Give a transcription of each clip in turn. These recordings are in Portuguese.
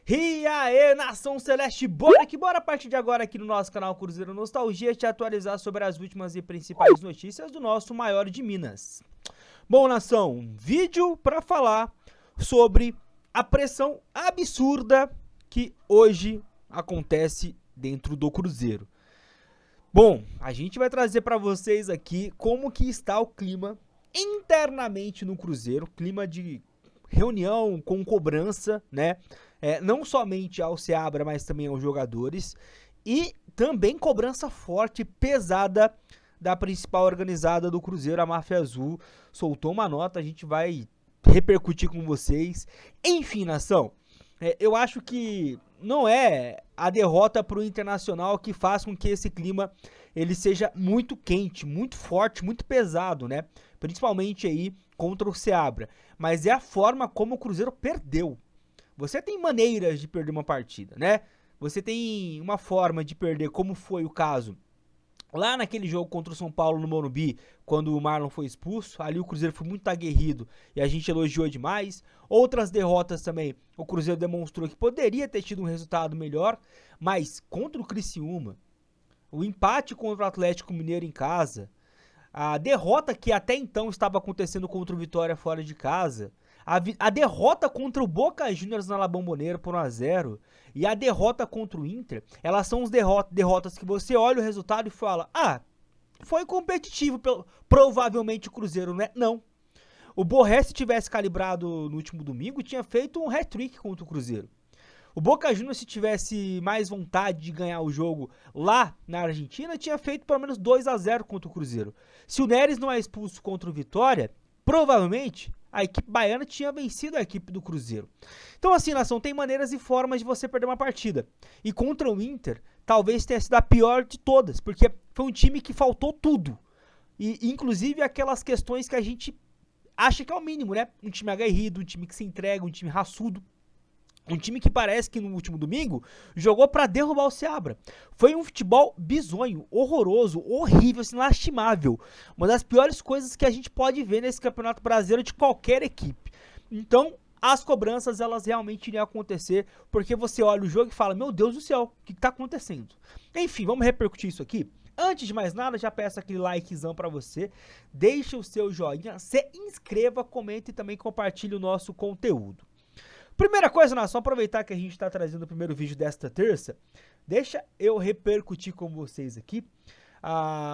E aí, Nação Celeste, bora que bora a partir de agora aqui no nosso canal Cruzeiro Nostalgia te atualizar sobre as últimas e principais notícias do nosso maior de Minas. Bom, Nação, vídeo para falar sobre a pressão absurda que hoje acontece dentro do Cruzeiro. Bom, a gente vai trazer para vocês aqui como que está o clima internamente no Cruzeiro, clima de reunião com cobrança, né? Não somente ao Seabra, mas também aos jogadores. E também cobrança forte, pesada da principal organizada do Cruzeiro, a Máfia Azul. Soltou uma nota, a gente vai repercutir com vocês. Enfim, nação, eu acho que não é a derrota para o Internacional que faz com que esse clima ele seja muito quente, muito forte, muito pesado, né? Principalmente aí contra o Seabra. Mas é a forma como o Cruzeiro perdeu. Você tem maneiras de perder uma partida, né? Você tem uma forma de perder, como foi o caso lá naquele jogo contra o São Paulo no Morumbi, quando o Marlon foi expulso. Ali o Cruzeiro foi muito aguerrido e a gente elogiou demais. Outras derrotas também, o Cruzeiro demonstrou que poderia ter tido um resultado melhor, mas contra o Criciúma, o empate contra o Atlético Mineiro em casa, a derrota que até então estava acontecendo contra o Vitória fora de casa, a derrota contra o Boca Juniors na La Bombonera por 1-0 e a derrota contra o Inter, elas são as derrotas que você olha o resultado e fala, foi competitivo, provavelmente o Cruzeiro, né? Não. O Borré, se tivesse calibrado no último domingo, tinha feito um hat-trick contra o Cruzeiro. O Boca Juniors, se tivesse mais vontade de ganhar o jogo lá na Argentina, tinha feito pelo menos 2-0 contra o Cruzeiro. Se o Neres não é expulso contra o Vitória, provavelmente a equipe baiana tinha vencido a equipe do Cruzeiro. Então assim, nação, tem maneiras e formas de você perder uma partida. E contra o Inter, talvez tenha sido a pior de todas, porque foi um time que faltou tudo. E inclusive aquelas questões que a gente acha que é o mínimo, né? Um time aguerrido, um time que se entrega, um time raçudo. Um time que parece que no último domingo jogou pra derrubar o Seabra. Foi um futebol bizonho, horroroso, horrível, assim, lastimável. Uma das piores coisas que a gente pode ver nesse Campeonato Brasileiro de qualquer equipe. Então, as cobranças, elas realmente iriam acontecer, porque você olha o jogo e fala, meu Deus do céu, o que tá acontecendo? Enfim, vamos repercutir isso aqui. Antes de mais nada, já peço aquele likezão pra você, deixa o seu joinha, se inscreva, comente e também compartilhe o nosso conteúdo. Primeira coisa, nação, aproveitar que a gente está trazendo o primeiro vídeo desta terça, deixa eu repercutir com vocês aqui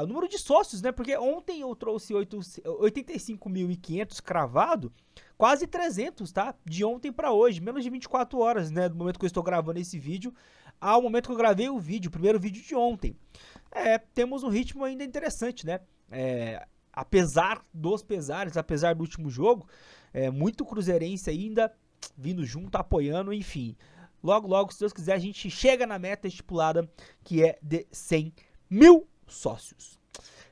o número de sócios, né? Porque ontem eu trouxe 85.500 cravado, quase 300, tá? De ontem para hoje, menos de 24 horas, né? Do momento que eu estou gravando esse vídeo ao momento que eu gravei o vídeo, o primeiro vídeo de ontem. Temos um ritmo ainda interessante, né? Apesar dos pesares, apesar do último jogo, muito cruzeirense ainda vindo junto, apoiando, enfim. Logo, logo, se Deus quiser, a gente chega na meta estipulada, que é de 100 mil sócios.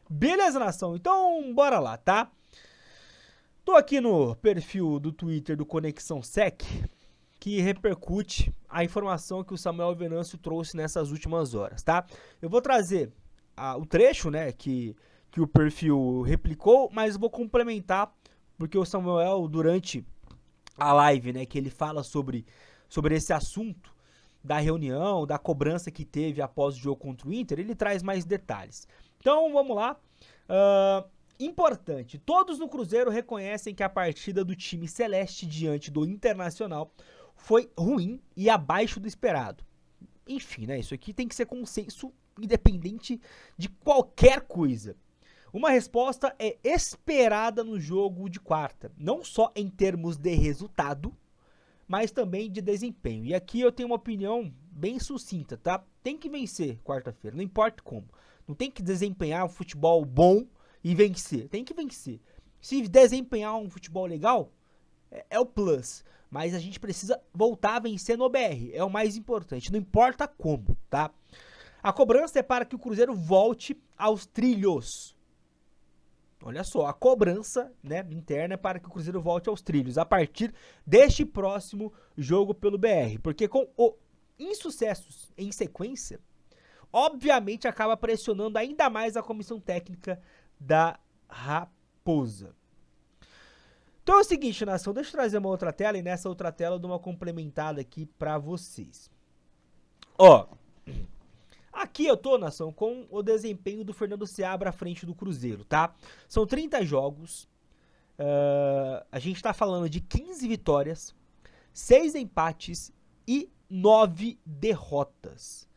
Beleza, nação? Então, bora lá, tá? Tô aqui no perfil do Twitter do Conexão Sec, que repercute a informação que o Samuel Venâncio trouxe nessas últimas horas, tá? Eu vou trazer o trecho, né, que o perfil replicou, mas vou complementar, porque o Samuel, durante a live, né, que ele fala sobre esse assunto da reunião, da cobrança que teve após o jogo contra o Inter, ele traz mais detalhes. Então, vamos lá. Importante, todos no Cruzeiro reconhecem que a partida do time celeste diante do Internacional foi ruim e abaixo do esperado. Enfim, né, isso aqui tem que ser consenso independente de qualquer coisa. Uma resposta é esperada no jogo de quarta, não só em termos de resultado, mas também de desempenho. E aqui eu tenho uma opinião bem sucinta, tá? Tem que vencer quarta-feira, não importa como. Não tem que desempenhar um futebol bom e vencer, tem que vencer. Se desempenhar um futebol legal, é o plus, mas a gente precisa voltar a vencer no BR, é o mais importante, não importa como, tá? A cobrança é para que o Cruzeiro volte aos trilhos. Olha só, a cobrança, né, interna é para que o Cruzeiro volte aos trilhos a partir deste próximo jogo pelo BR. Porque com os insucessos em sequência, obviamente acaba pressionando ainda mais a comissão técnica da Raposa. Então é o seguinte, nação, deixa eu trazer uma outra tela e nessa outra tela eu dou uma complementada aqui pra vocês. Ó, aqui eu tô, nação, com o desempenho do Fernando Seabra à frente do Cruzeiro, tá? São 30 jogos, a gente tá falando de 15 vitórias, 6 empates e 9 derrotas.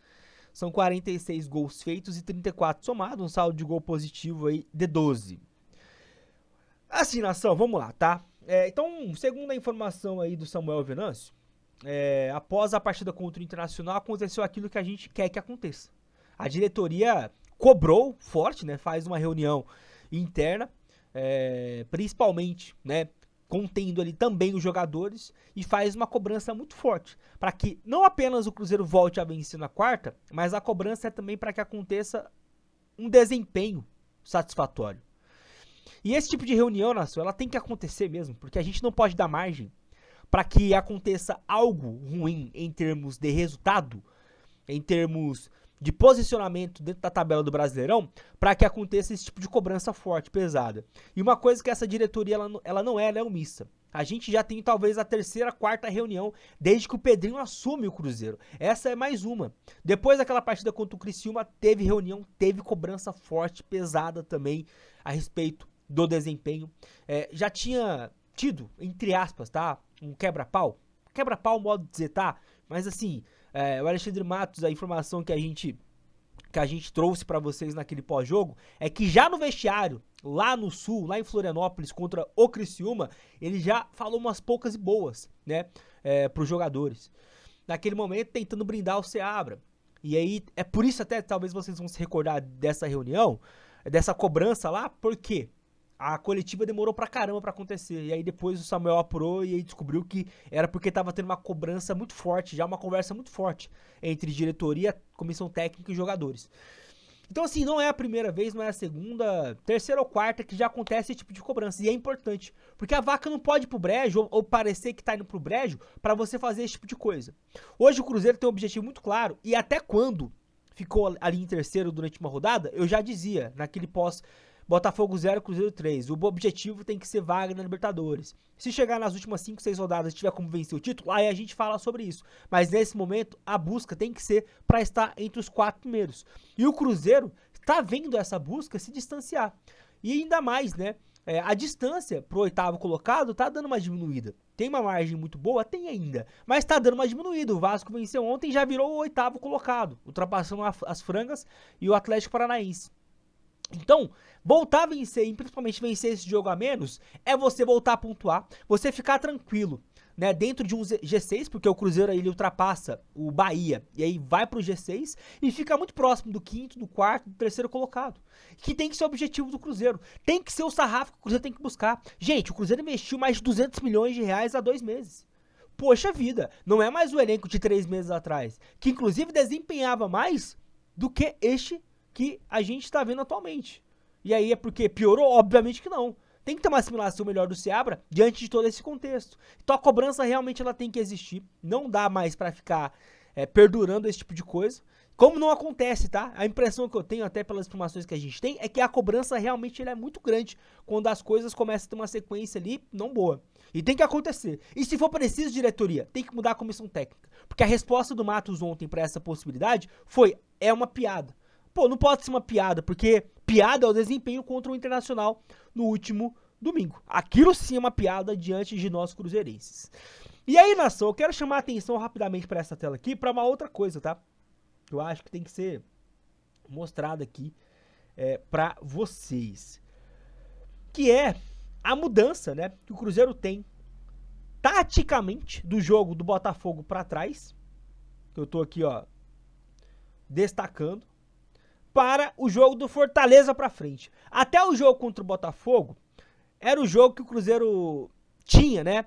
São 46 gols feitos e 34 somados, um saldo de gol positivo aí de 12. Assim, nação, vamos lá, tá? Então, segundo a informação aí do Samuel Venâncio, após a partida contra o Internacional, aconteceu aquilo que a gente quer que aconteça. A diretoria cobrou forte, né? Faz uma reunião interna, principalmente, né? Contendo ali também os jogadores e faz uma cobrança muito forte para que não apenas o Cruzeiro volte a vencer na quarta, mas a cobrança é também para que aconteça um desempenho satisfatório. E esse tipo de reunião, nação, ela tem que acontecer mesmo, porque a gente não pode dar margem para que aconteça algo ruim em termos de resultado, em termos de posicionamento dentro da tabela do Brasileirão, para que aconteça esse tipo de cobrança forte, pesada. E uma coisa que essa diretoria ela não é omissa. A gente já tem talvez a terceira, quarta reunião desde que o Pedrinho assume o Cruzeiro. Essa é mais uma. Depois daquela partida contra o Criciúma, teve reunião, teve cobrança forte, pesada também a respeito do desempenho. Já tinha tido, entre aspas, tá? Um quebra-pau. Quebra-pau, modo de dizer, tá? Mas assim, o Alexandre Matos, a informação que a gente trouxe pra vocês naquele pós-jogo, é que já no vestiário, lá no Sul, lá em Florianópolis, contra o Criciúma, ele já falou umas poucas e boas, né? Pros jogadores. Naquele momento, tentando brindar o Seabra. E aí, é por isso até, talvez vocês vão se recordar dessa reunião, dessa cobrança lá, por quê? A coletiva demorou pra caramba pra acontecer. E aí depois o Samuel apurou e aí descobriu que era porque tava tendo uma cobrança muito forte, já uma conversa muito forte entre diretoria, comissão técnica e jogadores. Então assim, não é a primeira vez, não é a segunda, terceira ou quarta que já acontece esse tipo de cobrança. E é importante, porque a vaca não pode ir pro brejo ou parecer que tá indo pro brejo pra você fazer esse tipo de coisa. Hoje o Cruzeiro tem um objetivo muito claro e até quando ficou ali em terceiro durante uma rodada, eu já dizia naquele pós Botafogo 0, Cruzeiro 3. O objetivo tem que ser vaga na Libertadores. Se chegar nas últimas 5, 6 rodadas e tiver como vencer o título, aí a gente fala sobre isso. Mas nesse momento, a busca tem que ser para estar entre os 4 primeiros. E o Cruzeiro está vendo essa busca se distanciar. E ainda mais, né? A distância pro 8º colocado tá dando uma diminuída. Tem uma margem muito boa? Tem ainda. Mas tá dando uma diminuída. O Vasco venceu ontem e já virou o 8º colocado. Ultrapassando as Frangas e o Atlético Paranaense. Então, voltar a vencer, e principalmente vencer esse jogo a menos, é você voltar a pontuar, você ficar tranquilo, né, dentro de um G6, porque o Cruzeiro aí, ele ultrapassa o Bahia, e aí vai pro G6, e fica muito próximo do 5º, do 4º, do 3º colocado, que tem que ser o objetivo do Cruzeiro, tem que ser o sarrafo que o Cruzeiro tem que buscar. Gente, o Cruzeiro investiu mais de 200 milhões de reais há 2 meses. Poxa vida, não é mais o elenco de 3 meses atrás, que inclusive desempenhava mais do que este que a gente tá vendo atualmente. E aí é porque piorou? Obviamente que não. Tem que ter uma assimilação melhor do Seabra diante de todo esse contexto. Então a cobrança realmente ela tem que existir. Não dá mais pra ficar perdurando esse tipo de coisa. Como não acontece, tá? A impressão que eu tenho, até pelas informações que a gente tem, é que a cobrança realmente ela é muito grande quando as coisas começam a ter uma sequência ali não boa. E tem que acontecer. E se for preciso, diretoria, tem que mudar a comissão técnica. Porque a resposta do Matos ontem pra essa possibilidade é uma piada. Pô, não pode ser uma piada, porque piada é o desempenho contra o Internacional no último domingo. Aquilo sim é uma piada diante de nós cruzeirenses. E aí, nação, eu quero chamar a atenção rapidamente para essa tela aqui, para uma outra coisa, tá? Eu acho que tem que ser mostrado aqui para vocês. Que é a mudança, né, que o Cruzeiro tem taticamente do jogo do Botafogo para trás. Que eu tô aqui, ó, destacando. Para o jogo do Fortaleza pra frente. Até o jogo contra o Botafogo, era o jogo que o Cruzeiro tinha, né?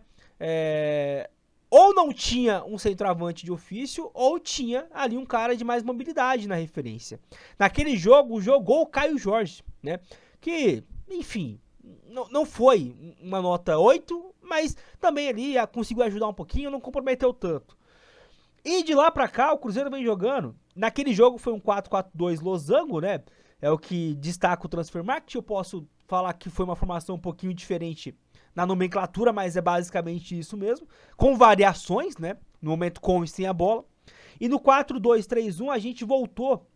Ou não tinha um centroavante de ofício, ou tinha ali um cara de mais mobilidade na referência. Naquele jogo, jogou o Caio Jorge, né? Que, enfim, não foi uma nota 8, mas também ali conseguiu ajudar um pouquinho, não comprometeu tanto. E de lá pra cá, o Cruzeiro vem jogando. Naquele jogo foi um 4-4-2 losango, né? É o que destaca o Transfermarkt. Eu posso falar que foi uma formação um pouquinho diferente na nomenclatura, mas é basicamente isso mesmo, com variações, né, no momento com e sem a bola. E no 4-2-3-1 a gente voltou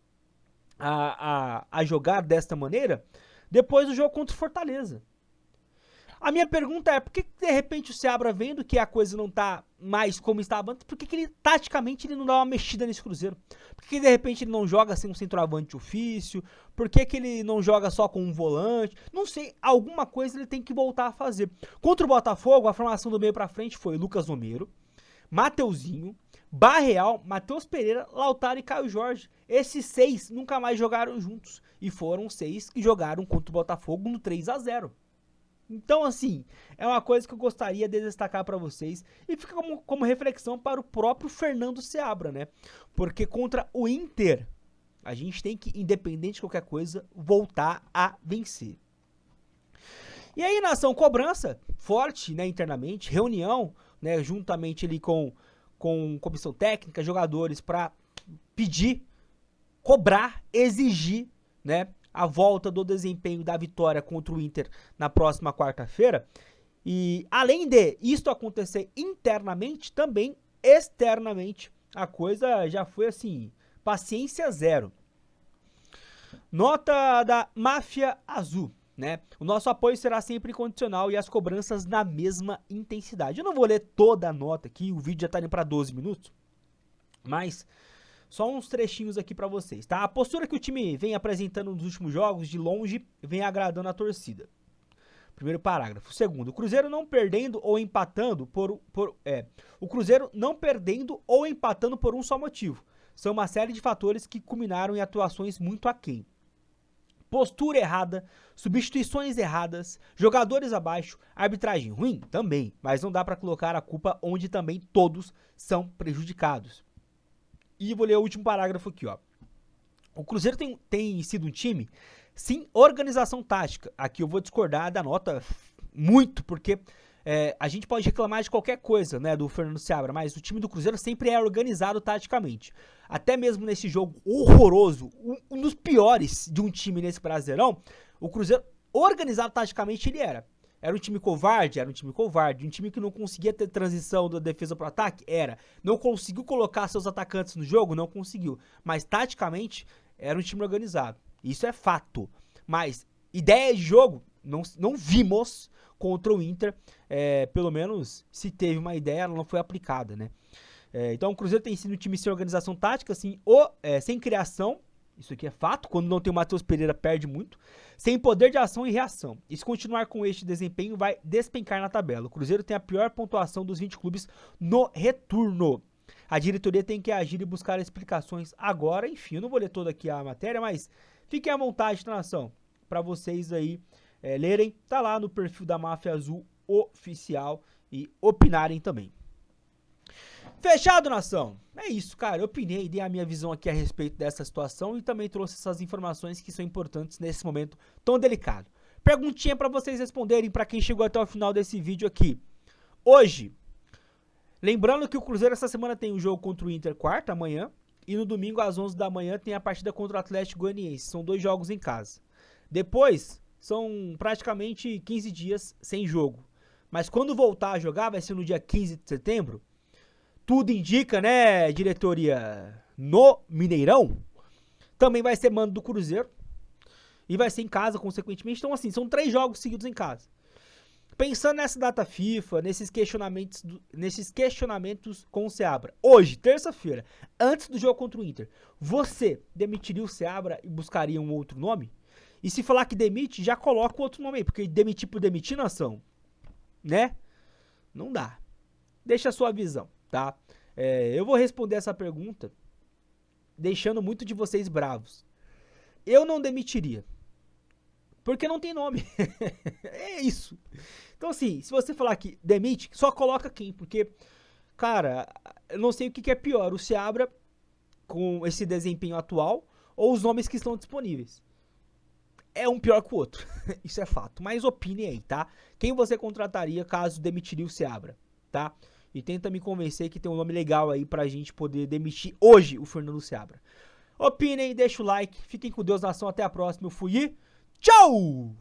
a jogar desta maneira depois do jogo contra o Fortaleza. A minha pergunta é, por que de repente o Seabra, vendo que a coisa não tá mais como estava antes, por que ele, taticamente, ele não dá uma mexida nesse Cruzeiro? Por que de repente ele não joga sem um centroavante de ofício? Por que ele não joga só com um volante? Não sei, alguma coisa ele tem que voltar a fazer. Contra o Botafogo, a formação do meio pra frente foi Lucas Romero, Mateuzinho, Barreal, Matheus Pereira, Lautaro e Caio Jorge. Esses 6 nunca mais jogaram juntos. E foram 6 que jogaram contra o Botafogo no 3-0. Então, assim, é uma coisa que eu gostaria de destacar para vocês e fica como reflexão para o próprio Fernando Seabra, né? Porque contra o Inter, a gente tem que, independente de qualquer coisa, voltar a vencer. E aí, nação, cobrança forte, né, internamente, reunião, né, juntamente ali com comissão técnica, jogadores, para pedir, cobrar, exigir, né, a volta do desempenho da vitória contra o Inter na próxima quarta-feira. E além de isto acontecer internamente, também externamente a coisa já foi assim, paciência zero. Nota da Máfia Azul, né? O nosso apoio será sempre incondicional e as cobranças na mesma intensidade. Eu não vou ler toda a nota aqui, o vídeo já tá indo para 12 minutos, mas só uns trechinhos aqui pra vocês, tá? A postura que o time vem apresentando nos últimos jogos, de longe, vem agradando a torcida. Primeiro parágrafo. Segundo, o Cruzeiro não perdendo ou empatando o Cruzeiro não perdendo ou empatando por um só motivo. São uma série de fatores que culminaram em atuações muito aquém. Postura errada, substituições erradas, jogadores abaixo, arbitragem ruim? Também, mas não dá pra colocar a culpa onde também todos são prejudicados. E vou ler o último parágrafo aqui, ó. O Cruzeiro tem sido um time sem organização tática. Aqui eu vou discordar da nota muito, porque a gente pode reclamar de qualquer coisa, né, do Fernando Seabra, mas o time do Cruzeiro sempre é organizado taticamente. Até mesmo nesse jogo horroroso, um dos piores de um time nesse Brasileirão, o Cruzeiro, organizado taticamente, ele era. Era um time covarde? Era um time covarde. Um time que não conseguia ter transição da defesa para o ataque? Era. Não conseguiu colocar seus atacantes no jogo? Não conseguiu. Mas, taticamente, era um time organizado. Isso é fato. Mas, ideia de jogo, não vimos contra o Inter. Pelo menos, se teve uma ideia, ela não foi aplicada, né? Então, o Cruzeiro tem sido um time sem organização tática, assim, sem criação. Isso aqui é fato, quando não tem o Matheus Pereira perde muito, sem poder de ação e reação. E se continuar com este desempenho, vai despencar na tabela. O Cruzeiro tem a pior pontuação dos 20 clubes no retorno. A diretoria tem que agir e buscar explicações agora. Enfim, eu não vou ler toda aqui a matéria, mas fiquem à vontade, tá, nação, para vocês aí lerem. Tá lá no perfil da Máfia Azul oficial e opinarem também. Fechado, nação? É isso, cara. Eu opinei, dei a minha visão aqui a respeito dessa situação e também trouxe essas informações que são importantes nesse momento tão delicado. Perguntinha pra vocês responderem, pra quem chegou até o final desse vídeo aqui. Hoje, lembrando que o Cruzeiro essa semana tem um jogo contra o Inter quarta, amanhã, e no domingo às 11 da manhã tem a partida contra o Atlético Goianiense. São 2 jogos em casa. Depois, são praticamente 15 dias sem jogo. Mas quando voltar a jogar, vai ser no dia 15 de setembro. Tudo indica, né, diretoria, no Mineirão, também vai ser mando do Cruzeiro e vai ser em casa, consequentemente. Então, assim, são 3 jogos seguidos em casa. Pensando nessa data FIFA, nesses questionamentos com o Seabra, hoje, terça-feira, antes do jogo contra o Inter, você demitiria o Seabra e buscaria um outro nome? E se falar que demite, já coloca o outro nome aí, porque demitir por demitir, nação, né? Não dá. Deixa a sua visão. Tá? Eu vou responder essa pergunta deixando muito de vocês bravos. Eu não demitiria. Porque não tem nome. É isso. Então, assim, se você falar que demite, só coloca quem? Porque, cara, eu não sei o que é pior. O Seabra com esse desempenho atual ou os nomes que estão disponíveis. É um pior que o outro. Isso é fato. Mas opine aí, tá? Quem você contrataria caso demitiria o Seabra, tá? E tenta me convencer que tem um nome legal aí pra gente poder demitir hoje o Fernando Seabra. Opinem, deixa o like, fiquem com Deus, nação, até a próxima. Eu fui e tchau!